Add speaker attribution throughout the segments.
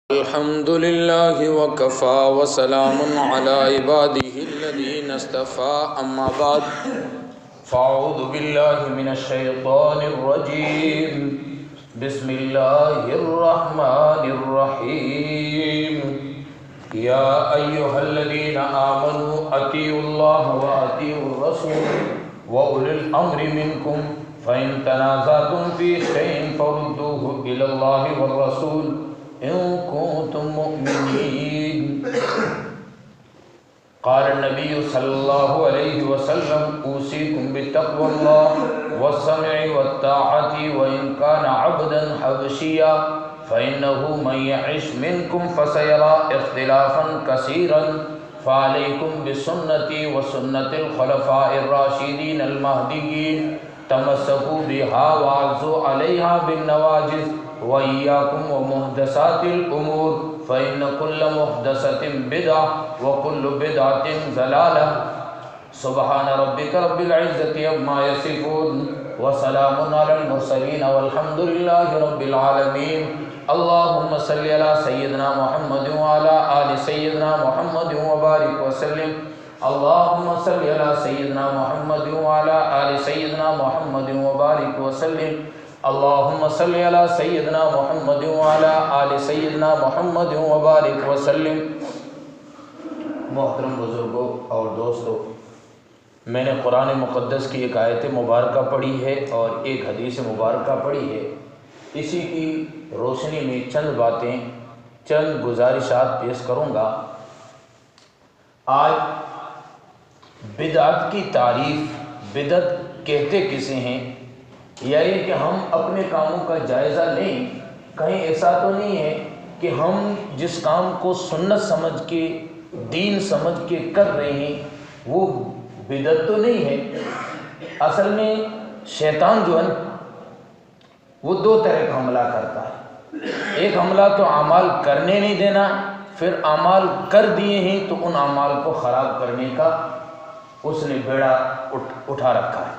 Speaker 1: الحمد لله وكفى وسلام على عباده الذين اصطفى أما بعد فأعوذ بالله من الشيطان الرجيم بسم الله الرحمن الرحيم يا أيها الذين آمنوا أطيعوا الله وأطيعوا الرسول وأولي الأمر منكم فإن تنازعتم في شيء فردوه إلى الله والرسول إن كنتم مؤمنين قال النبي صلى الله عليه وسلم أوصيكم بتقوى الله والسمع والطاعة وإن كان عبدا حبشيا فإنه من يعش منكم فسيرى اختلافا كثيرا فعليكم بسنتي وسنة الخلفاء الراشدين المهديين تمسكوا بها وعزوا عليها بالنواجذ وإياكم ومحدثات الأمور فإن كل محدثة بدعة وكل بدعة ضلالة سبحان ربك رب العزة عما يصفون وسلام على المرسلين والحمد لله رب العالمين اللهم صل على سيدنا محمد وعلى آل سيدنا محمد وبارك وسلم اللهم صل على سيدنا محمد وعلى آل سيدنا محمد وبارك وسلم اللهم صل على سيدنا محمد وعلى آل سيدنا محمد وبارك وسلم. محترم بزرگوں اور دوستوں، میں نے قرآن مقدس کی ایک آیت مبارکہ پڑھی ہے اور ایک حدیث مبارکہ پڑھی ہے. اسی کی روشنی میں چند باتیں، چند گزارشات پیش کروں گا. آج بدعت کی تعریف، بدعت کہتے کسے ہیں، یا یہ کہ ہم اپنے کاموں کا جائزہ لیں. کہیں ایسا تو نہیں ہے کہ ہم جس کام کو سنت سمجھ کے، دین سمجھ کے کر رہے ہیں وہ بدعت تو نہیں ہے. اصل میں شیطان جو ہے وہ دو طرح کا حملہ کرتا ہے. ایک حملہ تو اعمال کرنے نہیں دینا، پھر اعمال کر دیے ہیں تو ان اعمال کو خراب کرنے کا اس نے بیڑا اٹھا رکھا ہے.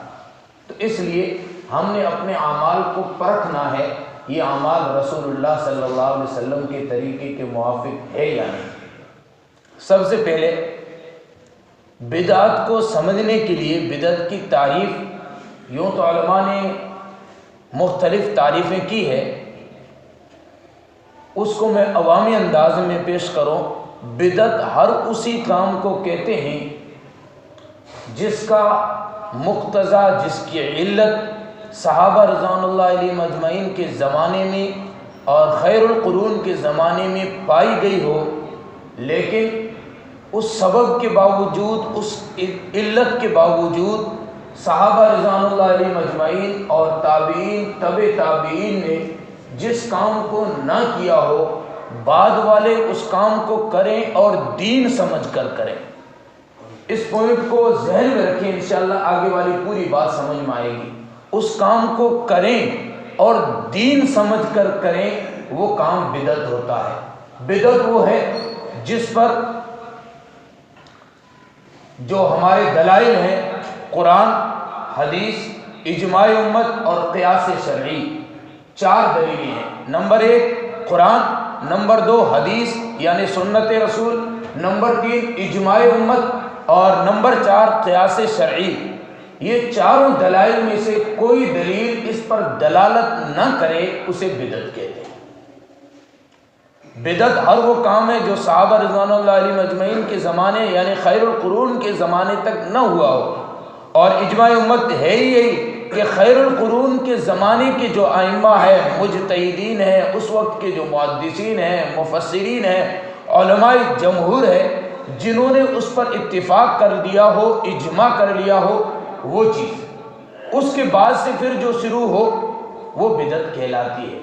Speaker 1: تو اس لیے ہم نے اپنے اعمال کو پرکھنا ہے، یہ اعمال رسول اللہ صلی اللہ علیہ وسلم کے طریقے کے موافق ہے یا نہیں. سب سے پہلے بدعت کو سمجھنے کے لیے بدعت کی تعریف، یوں تو علماء نے مختلف تعریفیں کی ہے، اس کو میں عوامی انداز میں پیش کروں. بدعت ہر اسی کام کو کہتے ہیں جس کا مقتضا، جس کی علت صحابہ رضوان اللہ علیہ مجمعین کے زمانے میں اور خیر القرون کے زمانے میں پائی گئی ہو، لیکن اس سبب کے باوجود، اس علت کے باوجود صحابہ رضوان اللہ علیہ مجمعین اور تابعین، تبع تابعین نے جس کام کو نہ کیا ہو، بعد والے اس کام کو کریں اور دین سمجھ کر کریں. اس پوائنٹ کو ذہن میں رکھیں، انشاءاللہ آگے والی پوری بات سمجھ میں آئے گی. اس کام کو کریں اور دین سمجھ کر کریں، وہ کام بدعت ہوتا ہے. بدعت وہ ہے جس پر جو ہمارے دلائل ہیں، قرآن، حدیث، اجماع امت اور قیاس شرعی، چار دلیلیں ہیں. نمبر 1 قرآن، نمبر 2 حدیث یعنی سنت رسول، نمبر 3 اجماع امت اور نمبر 4 قیاس شرعی. یہ چاروں دلائل میں سے کوئی دلیل اس پر دلالت نہ کرے اسے بدعت کہتے ہیں. بدعت ہر وہ کام ہے جو صحابہ رضوان اللہ علیہ مجمعین کے زمانے یعنی خیر القرون کے زمانے تک نہ ہوا ہو. اور اجماع امت ہے ہی یہی کہ خیر القرون کے زمانے کے جو ائمہ ہیں، مجتہدین ہیں، اس وقت کے جو محدثین ہیں، مفسرین ہیں، علماء جمہور ہے، جنہوں نے اس پر اتفاق کر دیا ہو، اجماع کر لیا ہو، وہ چیز اس کے بعد سے پھر جو شروع ہو وہ بدعت کہلاتی ہے.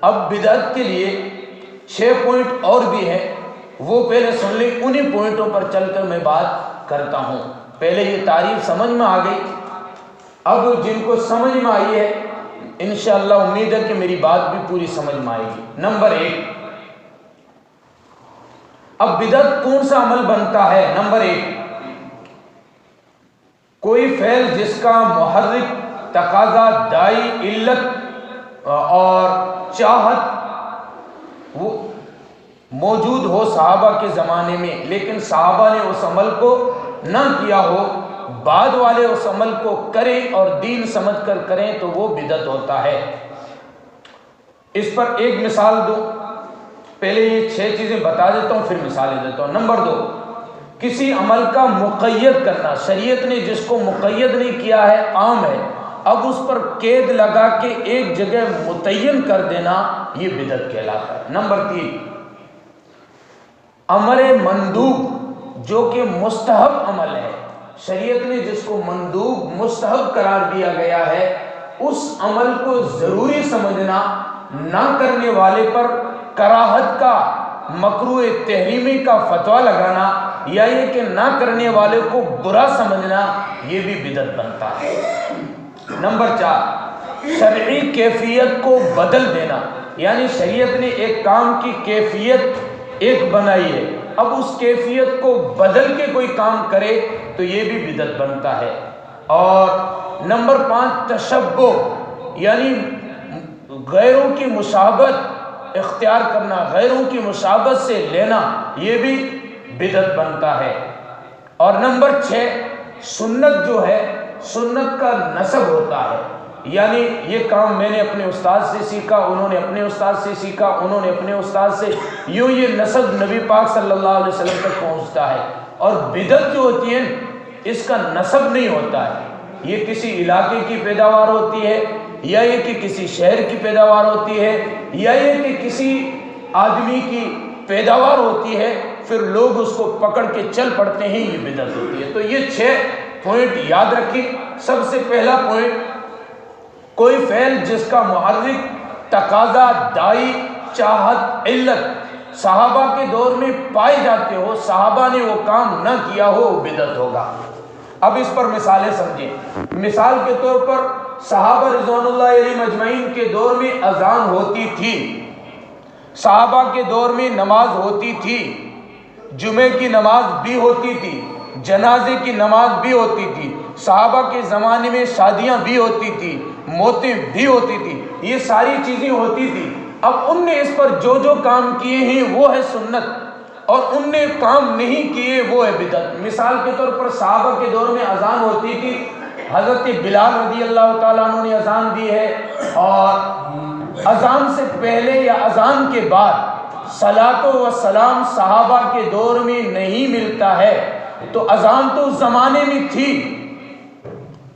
Speaker 1: اب بدعت کے لیے 6 پوائنٹ اور بھی ہیں، وہ پہلے سن لیں، انہی پوائنٹوں پر چل کر میں بات کرتا ہوں. پہلے یہ تعریف سمجھ میں آ گئی. اب جن کو سمجھ میں آئی ہے انشاءاللہ امید ہے کہ میری بات بھی پوری سمجھ میں آئے گی. نمبر 1، اب بدعت کون سا عمل بنتا ہے؟ نمبر 1، کوئی فعل جس کا محرک، تقاضا، داعی، علت اور چاہت وہ موجود ہو صحابہ کے زمانے میں لیکن صحابہ نے اس عمل کو نہ کیا ہو، بعد والے اس عمل کو کریں اور دین سمجھ کر کریں تو وہ بدعت ہوتا ہے۔ اس پر ایک مثال دوں، پہلے یہ 6 چیزیں بتا دیتا ہوں پھر مثالیں دیتا ہوں۔ نمبر 2، کسی عمل کا مقید کرنا، شریعت نے جس کو مقید نہیں کیا ہے، عام ہے، اب اس پر قید لگا کے ایک جگہ متعین کر دینا، یہ بدعت کہلاتا ہے۔ نمبر 3، امر مندوب جو کہ مستحب عمل ہے، شریعت نے جس کو مندوب مستحب قرار دیا گیا ہے، اس عمل کو ضروری سمجھنا، نہ کرنے والے پر کراہت کا، مکروہ تحریمی کا فتویٰ لگانا، یا یہ کہ نہ کرنے والے کو برا سمجھنا، یہ بھی بدعت بنتا ہے۔ نمبر 4، شرعی کیفیت کو بدل دینا، یعنی شریعت نے ایک کام کی کیفیت ایک بنائی ہے، اب اس کیفیت کو بدل کے کوئی کام کرے تو یہ بھی بدعت بنتا ہے۔ اور نمبر 5، تشبہ، یعنی غیروں کی مشابہت اختیار کرنا، غیروں کی مشابہت سے لینا، یہ بھی بدعت بنتا ہے۔ اور نمبر 6، سنت جو ہے، سنت کا نسب ہوتا ہے، یعنی یہ کام میں نے اپنے استاد سے سیکھا، انہوں نے اپنے استاد سے سیکھا، انہوں نے اپنے استاد سے، یوں یہ نسب نبی پاک صلی اللہ علیہ وسلم تک پہنچتا ہے۔ اور بدعت جو ہوتی ہے اس کا نسب نہیں ہوتا ہے، یہ کسی علاقے کی پیداوار ہوتی ہے، یا یہ کہ کسی شہر کی پیداوار ہوتی ہے، یا یہ کہ کسی آدمی کی پیداوار ہوتی ہے، پھر لوگ اس کو پکڑ کے چل پڑتے ہیں، یہ بدعت ہوتی ہے۔ تو یہ 6 پوائنٹ یاد رکھیں۔ سب سے پہلا پوائنٹ، کوئی فعل جس کا محرک، تقاضا، داعی، چاہت، علت صحابہ کے دور میں پائے جاتے ہو، صحابہ نے وہ کام نہ کیا ہو، وہ بدعت ہوگا۔ اب اس پر مثالیں سمجھیں۔ مثال کے طور پر صحابہ رضوان اللہ علیہم اجمعین کے دور میں اذان ہوتی تھی، صحابہ کے دور میں نماز ہوتی تھی، جمعے کی نماز بھی ہوتی تھی، جنازے کی نماز بھی ہوتی تھی، صحابہ کے زمانے میں شادیاں بھی ہوتی تھی، موتیں بھی ہوتی تھی، یہ ساری چیزیں ہوتی تھی۔ اب ان نے اس پر جو جو کام کیے ہیں وہ ہے سنت، اور ان نے کام نہیں کیے وہ ہے بدعت۔ مثال کے طور پر صحابہ کے دور میں اذان ہوتی تھی، حضرت بلال رضی اللہ تعالیٰ عنہ نے اذان دی ہے، اور اذان سے پہلے یا اذان کے بعد صلاۃ و سلام صحابہ کے دور میں نہیں ملتا ہے، تو اذان تو اس زمانے میں تھی،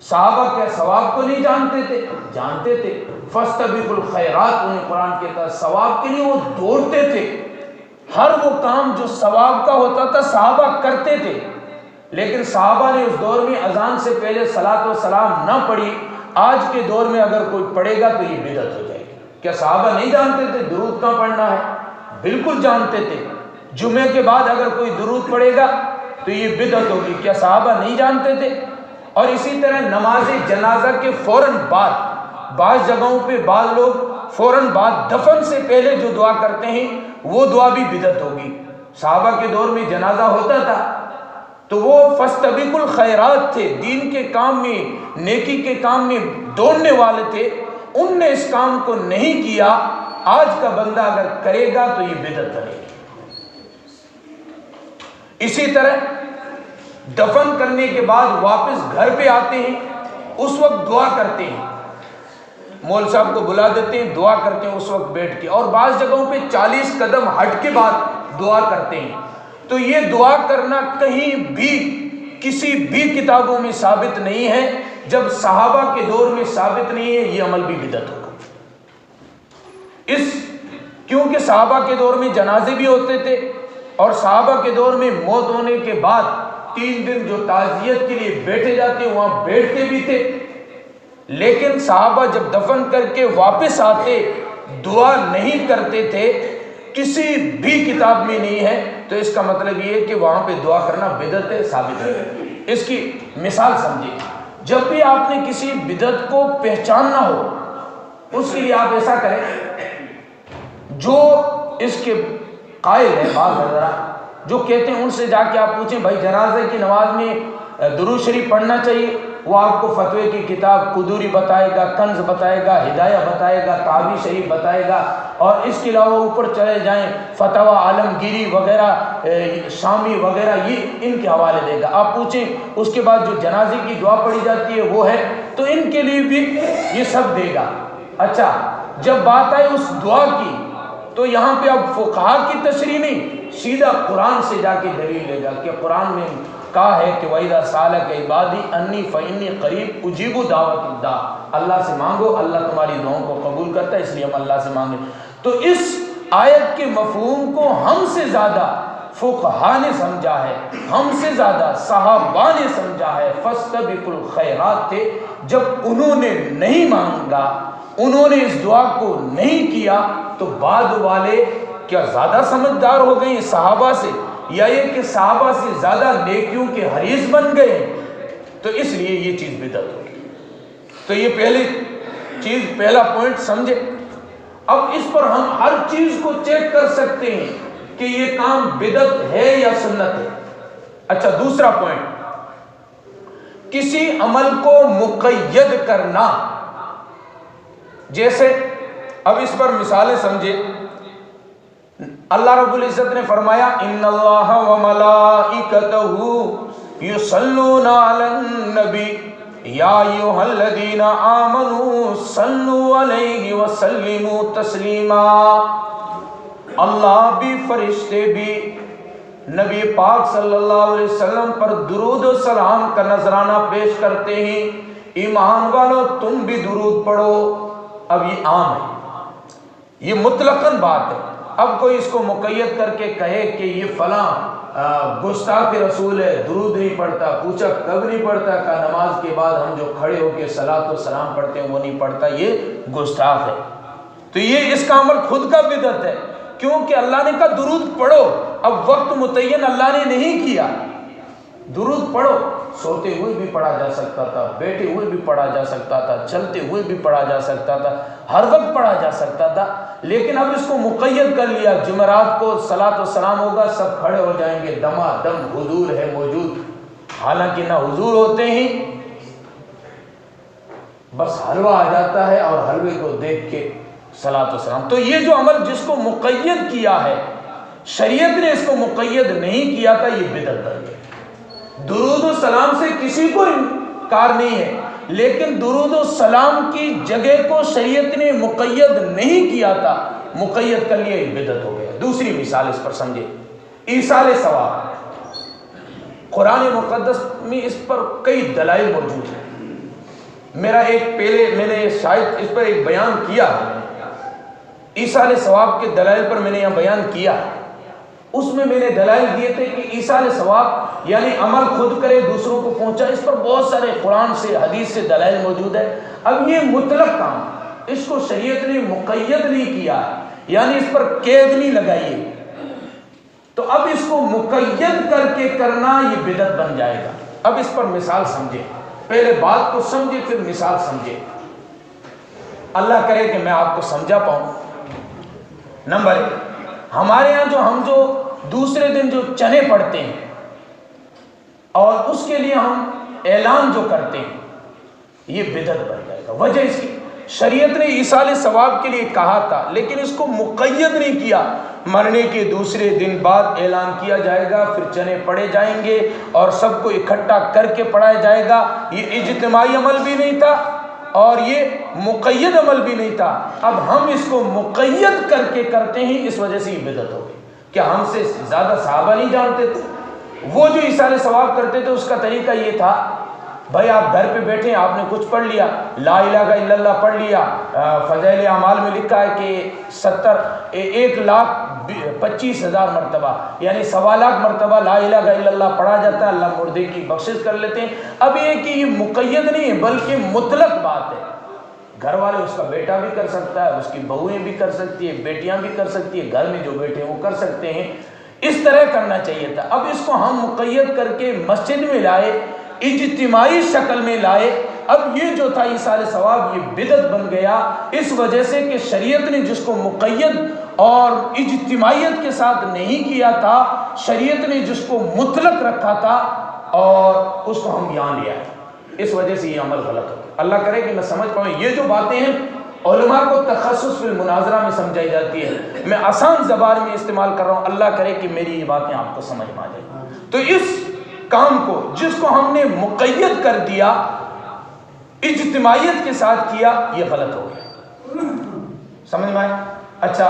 Speaker 1: صحابہ کیا ثواب کو نہیں جانتے تھے؟ جانتے تھے۔ فاستبقوا الخیرات، انہیں قرآن کہتا ہے ثواب کے لیے وہ دوڑتے تھے، ہر وہ کام جو ثواب کا ہوتا تھا صحابہ کرتے تھے، لیکن صحابہ نے اس دور میں اذان سے پہلے صلاۃ و سلام نہ پڑھی۔ آج کے دور میں اگر کوئی پڑھے گا تو یہ بدعت ہو جائے گی۔ کیا صحابہ نہیں جانتے تھے درود کہاں پڑھنا ہے؟ بالکل جانتے تھے۔ جمعے کے بعد اگر کوئی درود پڑھے گا تو یہ بدعت ہوگی، کیا صحابہ نہیں جانتے تھے؟ اور اسی طرح نماز جنازہ کے فوراً بعد، بعض جگہوں پہ بعض لوگ فوراً بعد دفن سے پہلے جو دعا کرتے ہیں وہ دعا بھی بدعت ہوگی۔ صحابہ کے دور میں جنازہ ہوتا تھا تو وہ فاستبقوا الخیرات تھے، دین کے کام میں، نیکی کے کام میں دوڑنے والے تھے، ان نے اس کام کو نہیں کیا۔ آج کا بندہ اگر کرے گا تو یہ بدعت بنے گی۔ اسی طرح دفن کرنے کے بعد واپس گھر پہ آتے ہیں، اس وقت دعا کرتے ہیں، مول صاحب کو بلا دیتے ہیں، دعا کرتے ہیں اس وقت بیٹھ کے، اور بعض جگہوں پہ 40 قدم ہٹ کے بعد دعا کرتے ہیں۔ تو یہ دعا کرنا کہیں بھی کسی بھی کتابوں میں ثابت نہیں ہے، جب صحابہ کے دور میں ثابت نہیں ہے، یہ عمل بھی بدعت ہوگا۔ کیونکہ صحابہ کے دور میں جنازے بھی ہوتے تھے، اور صحابہ کے دور میں موت ہونے کے بعد 3 دن جو تعزیت کے لیے بیٹھے جاتے وہاں بیٹھتے بھی تھے، لیکن صحابہ جب دفن کر کے واپس آتے دعا نہیں کرتے تھے، کسی بھی کتاب میں نہیں ہے۔ تو اس کا مطلب یہ ہے کہ وہاں پہ دعا کرنا بدعت ہے، ثابت ہے۔ اس کی مثال سمجھیں، جب بھی آپ نے کسی بدعت کو پہچاننا ہو، اس کے لیے آپ ایسا کریں، جو اس کے قائل ہے، بعض حضرات جو کہتے ہیں ان سے جا کے آپ پوچھیں، بھائی جنازے کی نماز میں درود شریف پڑھنا چاہیے؟ وہ آپ کو فتوے کی کتاب قدوری بتائے گا، کنز بتائے گا، ہدایہ بتائے گا، تعبی شریف بتائے گا، اور اس کے علاوہ اوپر چلے جائیں فتویٰ عالمگیری وغیرہ، شامی وغیرہ، یہ ان کے حوالے دے گا۔ آپ پوچھیں اس کے بعد جو جنازے کی دعا پڑھی جاتی ہے وہ ہے، تو ان کے لیے بھی یہ سب دے گا۔ اچھا، جب بات آئی اس دعا کی تو یہاں پہ اب فقہا کی تشریح نہیں، سیدھا قرآن سے جا کے دلیل لے گا کہ قرآن میں کہا ہے کہ وَإِذَا سَأَلَكَ عِبَادِي أَنِّي فَإِنِّي قَرِيبٌ أُجِيبُ دَعْوَةَ الدَّاعِ، اللہ سے مانگو، اللہ تمہاری دعاؤں کو قبول کرتا ہے، اس لیے ہم اللہ سے مانگیں۔ تو اس آیت کے مفہوم کو ہم سے زیادہ فقہا نے سمجھا ہے، ہم سے زیادہ صحابہ نے سمجھا ہے۔ فَاسْتَبِقُوا الْخَيْرَاتِ تھے، جب انہوں نے نہیں مانگا، انہوں نے اس دعا کو نہیں کیا، تو بعد والے کیا زیادہ سمجھدار ہو گئے صحابہ سے، یا یہ کہ صحابہ سے زیادہ نیکیوں کے حریص بن گئے؟ تو اس لیے یہ چیز بدعت ہوگی۔ تو یہ پہلی چیز، پہلا پوائنٹ سمجھے۔ اب اس پر ہم ہر چیز کو چیک کر سکتے ہیں کہ یہ کام بدعت ہے یا سنت ہے۔ اچھا، دوسرا پوائنٹ، کسی عمل کو مقید کرنا، جیسے اب اس پر مثالیں سمجھے۔ اللہ رب العزت نے فرمایا ان اللہ وملائکتہ یصلون علی النبی یا ایھا الذین آمنوا صلوا علیہ وسلموا تسلیما۔ اللہ بھی، فرشتے بھی نبی پاک صلی اللہ علیہ وسلم پر درود و سلام کا نذرانہ پیش کرتے ہیں۔ ایمان والو تم بھی درود پڑھو۔ اب یہ عام ہے، یہ مطلقاً بات ہے۔ اب کوئی اس کو مقید کر کے کہے کہ یہ فلاں گستاخ رسول ہے، درود نہیں پڑھتا، پوچھا کب نہیں پڑھتا، کہا نماز کے بعد ہم جو کھڑے ہو کے صلاۃ و سلام پڑھتے ہیں وہ نہیں پڑھتا، یہ گستاخ ہے۔ تو یہ اس کا عمل خود کا بدعت ہے، کیونکہ اللہ نے کہا درود پڑھو۔ اب وقت متعین اللہ نے نہیں کیا، درود پڑھو، سوتے ہوئے بھی پڑھا جا سکتا تھا، بیٹھے ہوئے بھی پڑھا جا سکتا تھا، چلتے ہوئے بھی پڑھا جا سکتا تھا، ہر وقت پڑھا جا سکتا تھا، لیکن اب اس کو مقید کر لیا، جمعرات کو صلاۃ و سلام ہوگا، سب کھڑے ہو جائیں گے، دما دم حضور ہے موجود، حالانکہ نہ حضور ہوتے ہیں، بس حلوہ آ جاتا ہے اور حلوے کو دیکھ کے صلاۃ و سلام۔ تو یہ جو عمل جس کو مقید کیا ہے، شریعت نے اس کو مقید نہیں کیا تھا، یہ بدعت بن گیا۔ درود و سلام سے کسی کو انکار نہیں ہے، لیکن درود و سلام کی جگہ کو شریعت نے مقید نہیں کیا تھا، مقید کر لیا، یہ بدعت ہو گیا۔ دوسری مثال اس پر سمجھے، ایصال ثواب۔ قرآن مقدس میں اس پر کئی دلائل موجود ہیں۔ میرا میں نے شاید اس پر ایک بیان کیا، ایصال ثواب کے دلائل پر میں نے یہاں بیان کیا۔ اس میں نے دلائل دیے تھے کہ ایصال ثواب یعنی عمل خود کرے دوسروں کو پہنچا، اس پر بہت سارے قرآن سے حدیث سے دلائل موجود ہے۔ اب یہ مطلق کام، اس کو شریعت نے مقید نہیں کیا، یعنی اس پر قید نہیں لگائی، تو اب اس کو مقید کر کے کرنا یہ بدعت بن جائے گا۔ اب اس پر مثال سمجھے، پہلے بات کو سمجھے پھر مثال سمجھے، اللہ کرے کہ میں آپ کو سمجھا پاؤں۔ نمبر 1، ہمارے یہاں ہم جو دوسرے دن جو چنے پڑھتے ہیں اور اس کے لیے ہم اعلان جو کرتے ہیں، یہ بدعت بن جائے گا۔ وجہ اس کی، شریعت نے ایصال ثواب کے لیے کہا تھا لیکن اس کو مقید نہیں کیا، مرنے کے دوسرے دن بعد اعلان کیا جائے گا، پھر چنے پڑے جائیں گے اور سب کو اکٹھا کر کے پڑھایا جائے گا۔ یہ اجتماعی عمل بھی نہیں تھا اور یہ مقید عمل بھی نہیں تھا۔ اب ہم اس کو مقید کر کے کرتے ہیں، اس وجہ سے یہ بدعت ہو گئی۔ کیا ہم سے زیادہ صحابہ نہیں جانتے تھے؟ وہ جو ایصال ثواب کرتے تھے اس کا طریقہ یہ تھا، بھائی آپ گھر پہ بیٹھے، آپ نے کچھ پڑھ لیا، لا الہ الا اللہ پڑھ لیا، فضائل اعمال میں لکھا ہے کہ 1,25,000 مرتبہ یعنی 1.25 لاکھ مرتبہ لا الہ الا اللہ پڑھا جاتا ہے، اللہ مردے کی بخشش کر لیتے ہیں۔ اب یہ کہ یہ مقید نہیں ہے بلکہ مطلق بات ہے، گھر والے اس کا بیٹا بھی کر سکتا ہے، اس کی بہویں بھی کر سکتی ہے، بیٹیاں بھی کر سکتی ہے، گھر میں جو بیٹے ہیں وہ کر سکتے ہیں، اس طرح کرنا چاہیے تھا۔ اب اس کو ہم مقید کر کے مسجد میں لائے، اجتماعی شکل میں لائے، اب یہ جو تھا ایصال ثواب یہ بدعت بن گیا، اس وجہ سے کہ شریعت نے جس کو مقید اور اجتماعیت کے ساتھ نہیں کیا تھا، شریعت نے جس کو مطلق رکھا تھا اور اس کو ہم یہاں لیا ہے۔ اس وجہ سے یہ عمل غلط ہو. اللہ کرے کہ میں سمجھ پاؤں. یہ جو باتیں ہیں علماء کو تخصص فی المناظرہ میں سمجھائی جاتی ہے، میں آسان زبان میں استعمال کر رہا ہوں. اللہ کرے کہ میری یہ باتیں آپ کو سمجھ میں آ جائیں. تو اس کام کو جس کو ہم نے مقید کر دیا، اجتماعیت کے ساتھ کیا، یہ غلط ہو گیا. سمجھ میں آئے؟ اچھا،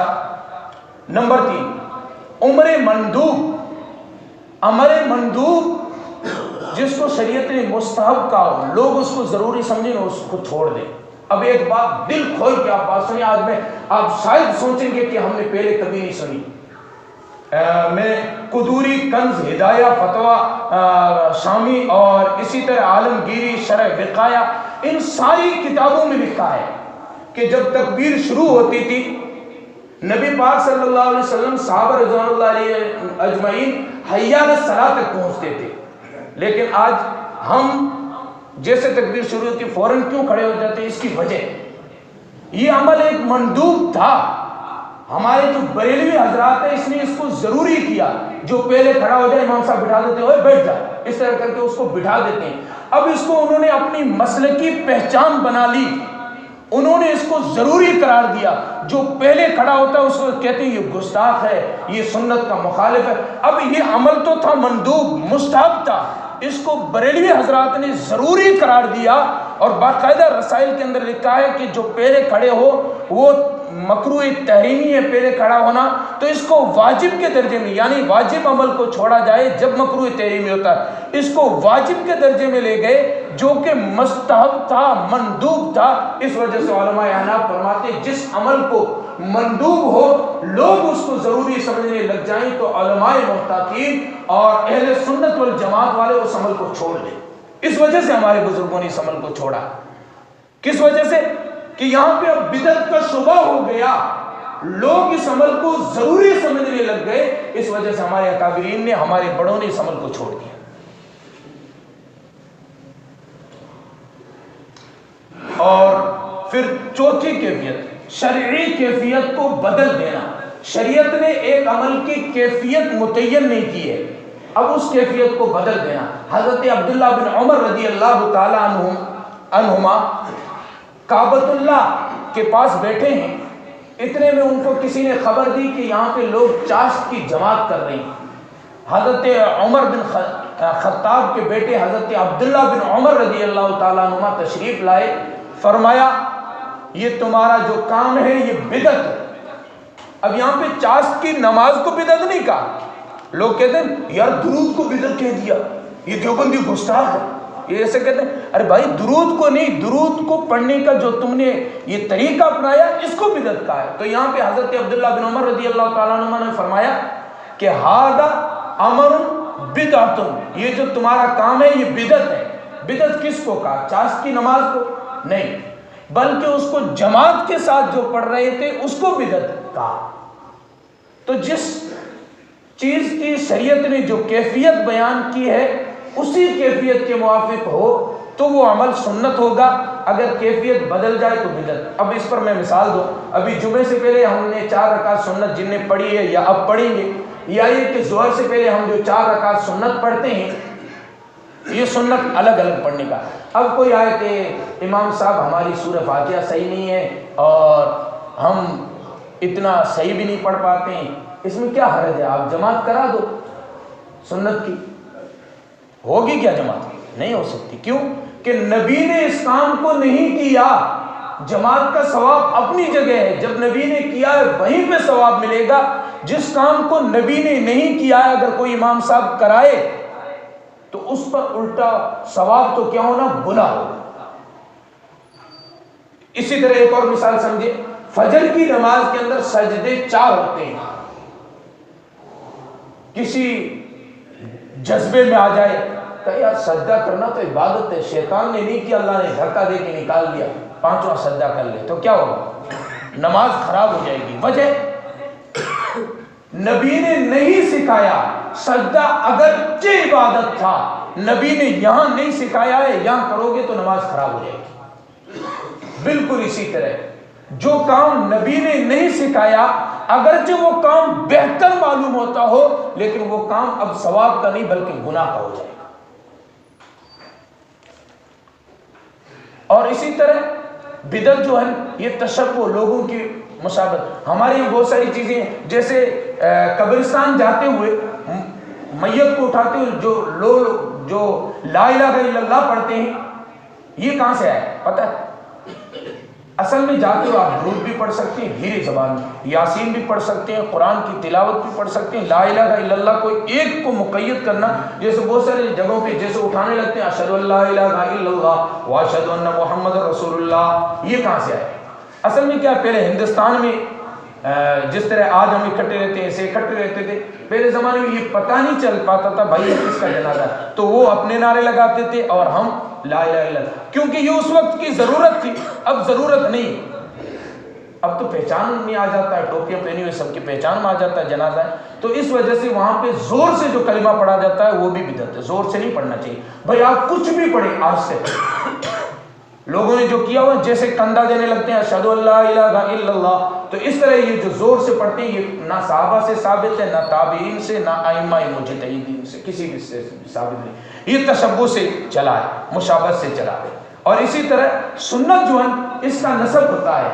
Speaker 1: نمبر 3 عمر مندوب. امر مندوب جس کو شریعت نے مستحب کہا ہو، لوگ اس کو ضروری سمجھیں، اس کو چھوڑ دیں. اب ایک بات دل کھول کے آپ بات سنیں. آج میں آپ شاید سوچیں گے کہ ہم نے پہلے کبھی نہیں سنی. میں قدوری، کنز ہدایہ، فتویٰ شامی اور اسی طرح عالمگیری، شرح وقایہ، ان ساری کتابوں میں لکھا ہے کہ جب تکبیر شروع ہوتی تھی، نبی پاک صلی اللہ علیہ وسلم صحابہ رضوان اللہ علیہ اجمعین حی علی الصلاۃ تک پہنچتے تھے. لیکن آج ہم جیسے تکبیر شروع ہوتی فوراً کیوں کھڑے ہو جاتے ہیں؟ اس کی وجہ یہ عمل ایک مندوب تھا. ہمارے جو بریلوی حضرات ہیں اس نے اس کو ضروری کیا. جو پہلے کھڑا ہو جائے امام صاحب بٹھا دیتے ہوئے بیٹھ جائے، اس طرح کر کے اس کو بٹھا دیتے ہیں. اب اس کو انہوں نے اپنی مسلکی پہچان بنا لی، انہوں نے اس کو ضروری قرار دیا. جو پہلے کھڑا ہوتا ہے اس کو کہتے ہیں یہ گستاخ ہے، یہ سنت کا مخالف ہے. اب یہ عمل تو تھا مندوب، مستحب تھا، اس کو بریلوی حضرات نے ضروری قرار دیا. اور باقاعدہ رسائل کے اندر لکھا ہے کہ جو پہلے کھڑے ہو وہ مکروہ تحریمی ہے پہلے کھڑا ہونا. تو اس کو واجب کے درجے میں، یعنی واجب عمل کو چھوڑا جائے جب مکروہ تحریمی ہوتا ہے، اس کو واجب کے درجے میں لے گئے جو کہ مستحب تھا، مندوب تھا. اس وجہ سے علماء احناف فرماتے جس عمل کو مندوب ہو لوگ اس کو ضروری سمجھنے لگ جائیں تو علماء محتاطین اور اہل سنت والجماعت والے اس عمل کو چھوڑ دیں. اس وجہ سے ہمارے بزرگوں نے اس عمل کو چھوڑا. کس وجہ سے؟ کہ یہاں پہ اب بدعت کا شبہ ہو گیا، لوگ اس عمل کو ضروری سمجھنے لگ گئے. اس وجہ سے ہمارے اکابرین نے، ہمارے بڑوں نے اس عمل کو چھوڑ دیا. اور پھر چوتھی کیفیت، شرعی کیفیت کو بدل دینا. شریعت نے ایک عمل کی کیفیت متعین نہیں کی ہے، اب اس کیفیت کو بدل دینا. حضرت عبداللہ بن عمر رضی اللہ تعالی عنہما کعبۃ اللہ کے پاس بیٹھے ہیں. اتنے میں ان کو کسی نے خبر دی کہ یہاں پہ لوگ چاشت کی جماعت کر رہے ہیں. حضرت عمر بن خطاب کے بیٹے حضرت عبداللہ بن عمر رضی اللہ تعالیٰ عنہما تشریف لائے. فرمایا یہ تمہارا جو کام ہے یہ بدعت ہے. اب یہاں پہ چاشت کی نماز کو بدعت نہیں کہا. لوگ کہتے ہیں یار درود کو بدعت کہہ دیا، یہ دیوبندی گستاخ ہے. یہ ایسے کہتے ہیں ارے بھائی درود کو نہیں، درود کو پڑھنے کا جو تم نے یہ طریقہ اپنایا اس کو بدعت کہا ہے. تو یہاں پہ حضرت عبداللہ بن عمر رضی اللہ تعالیٰ عنہ نے فرمایا کہ ھذا امر بدعۃ، یہ جو تمہارا کام ہے یہ بدعت ہے. بدعت کس کو کہا؟ چاشت کی نماز کو نہیں، بلکہ اس کو جماعت کے ساتھ جو پڑھ رہے تھے اس کو بدعت کہا. تو جس چیز کی شریعت نے جو کیفیت بیان کی ہے اسی کیفیت کے موافق ہو تو وہ عمل سنت ہوگا. اگر کیفیت بدل جائے تو بدعت. اب اس پر میں مثال دوں. ابھی جمعے سے پہلے ہم نے 4 رکعت سنت جن نے پڑھی ہے یا اب پڑھیں گے، یا یہ کہ ظہر سے پہلے ہم جو 4 رکعت سنت پڑھتے ہیں یہ سنت الگ الگ پڑھنے کا. اب کوئی آئے کہ امام صاحب ہماری سورہ فاتحہ صحیح نہیں ہے اور ہم اتنا صحیح بھی نہیں پڑھ پاتے ہیں، اس میں کیا حرج ہے؟ آپ جماعت کرا دو سنت کی. ہوگی کیا جماعت؟ نہیں ہو سکتی. کیوں؟ کہ نبی نے اس کام کو نہیں کیا. جماعت کا ثواب اپنی جگہ ہے، جب نبی نے کیا ہے وہیں پہ ثواب ملے گا. جس کام کو نبی نے نہیں کیا ہے اگر کوئی امام صاحب کرائے تو اس پر الٹا ثواب تو کیا ہونا؟ گناہ ہوگا. اسی طرح ایک اور مثال سمجھے. فجر کی نماز کے اندر سجدے 4 ہوتے ہیں. کسی جذبے میں آ جائے کہ یار سجدہ کرنا تو عبادت ہے، شیطان نے نہیں کیا، اللہ نے دھکا دے کے نکال دیا، 5واں سجدہ کر لے، تو کیا ہوگا؟ نماز خراب ہو جائے گی. وجہ نبی نے نہیں سکھایا. سجدہ اگرچہ عبادت تھا، نبی نے یہاں نہیں سکھایا ہے، یہاں کرو گے تو نماز خراب ہو جائے گی. بالکل اسی طرح جو کام نبی نے نہیں سکھایا اگرچہ وہ کام بہتر معلوم ہوتا ہو لیکن وہ کام اب ثواب کا نہیں بلکہ گناہ کا ہو جائے گا. اور اسی طرح بدعت جو ہے یہ تشبہ، لوگوں کی مشابہت. ہمارے یہاں بہت ساری چیزیں ہیں، جیسے قبرستان جاتے ہوئے میت کو اٹھاتے ہوئے جو لوگ جو لا الہ الا اللہ پڑھتے ہیں، یہ کہاں سے آیا پتہ ہے؟ اصل میں جاتے ہو آپ درود بھی پڑھ سکتے ہیں دھیرے زبان میں، یاسین بھی پڑھ سکتے ہیں، قرآن کی تلاوت بھی پڑھ سکتے ہیں. لا الہ الا اللہ کو ایک کو مقید کرنا، جیسے بہت سارے جگہوں پہ جیسے اٹھانے لگتے ہیں اشہد ان لا الہ الا اللہ واشہد ان محمد رسول اللہ، یہ کہاں سے آئے؟ اصل میں کیا، پہلے ہندوستان میں جس طرح آج ہم اکٹھے رہتے ہیں ایسے اکٹھے رہتے تھے، پہلے زمانے میں یہ پتہ نہیں چل پاتا تھا بھائی یہ کس کا جنازہ ہے، تو وہ اپنے نعرے لگاتے تھے اور ہم لا الہ الا اللہ، کیونکہ یہ اس وقت کی ضرورت تھی، اب ضرورت نہیں. اب تو پہچان میں آ جاتا ہے، ٹوپیاں پہنی ہوئی سب کی پہچان میں آ جاتا ہے جنازہ ہے، تو اس وجہ سے وہاں پہ زور سے جو کلمہ پڑھا جاتا ہے وہ بھی بدعت ہے. زور سے نہیں پڑھنا چاہیے بھائی، آپ کچھ بھی پڑھیں آج سے. لوگوں نے جو کیا ہوا جیسے کندھا دینے لگتے ہیں اشہد ان لا الہ الا اللہ، تو اس طرح یہ جو زور سے پڑھتے ہیں یہ نہ صحابہ سے ثابت ہے، نہ تابعین سے، نہ ائمہ مجتہدین سے، کسی بھی سے ثابت نہیں. یہ تشبہ سے چلا ہے، مشابہت سے چلا ہے. اور اسی طرح سنت جو ہے اس کا نسب ہوتا ہے،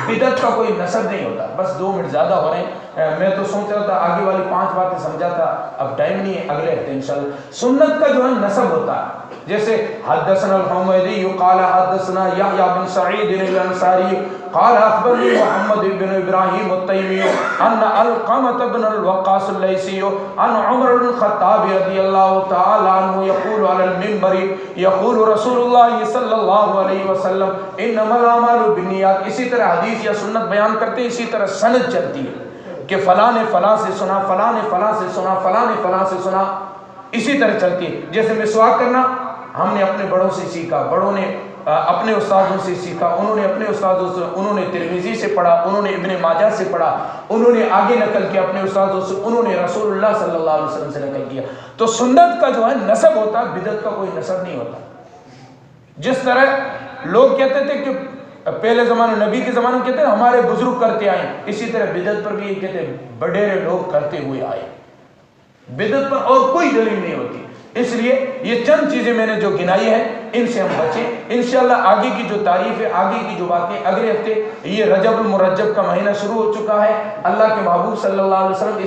Speaker 1: بدعت کا کوئی نسب نہیں ہوتا. بس 2 منٹ زیادہ ہو رہے ہیں، میں تو سوچ رہا تھا آگے والی 5 باتیں سمجھا تھا، اب ٹائم نہیں ہے، اگلے ہفتے انشاءاللہ. سنت کا جو ہے نسب ہوتا ہے، جیسے حدثنا الحمیدی قال حدثنا یحییٰ بن سعید الانصاری قال اخبرنی محمد بن ابراہیم التیمی ان علقمۃ بن الوقاص اللیثی ان عمر بن الخطاب رضی اللہ تعالی عنہ یقول علی المنبر یقول رسول اللہ صلی اللہ علیہ وسلم انما الاعمال بالنیات. اسی طرح حدیث یا سنت بیان کرتے ہیں، اسی طرح سند چلتی ہے کہ فلاں نے فلاں سے سنا، فلاں نے فلاں سے سنا، فلاں نے فلاں سے سنا، اسی طرح چلتی ہے. جیسے مسواک کرنا ہم نے اپنے بڑوں سے سیکھا، بڑوں نے اپنے استادوں سے سیکھا، انہوں نے اپنے استادوں سے، انہوں نے ترمذی سے پڑھا، انہوں نے ابن ماجہ سے پڑھا، انہوں نے آگے نقل کیا اپنے استادوں سے، انہوں نے رسول اللہ صلی اللہ علیہ وسلم سے نقل کیا. تو سنت کا جو ہے نسب ہوتا ہے، بدعت کا کوئی نسب نہیں ہوتا. جس طرح لوگ کہتے تھے کہ پہلے زمانے نبی کے زمانے میں کہتے ہیں ہمارے بزرگ کرتے آئے، اسی طرح بدعت پر بھی یہ کہتے ہیں بڑے لوگ کرتے ہوئے آئے. بدعت پر اور کوئی دلیل نہیں ہوتی. اس لیے یہ چند چیزیں میں نے جو گنائی ہیں ان سے ہم بچیں. انشاءاللہ آگے کی جو تعریف ہے، آگے کی جو باتیں اگلے ہفتے. یہ رجب المرجب کا مہینہ شروع ہو چکا ہے. اللہ کے محبوب صلی اللہ علیہ وسلم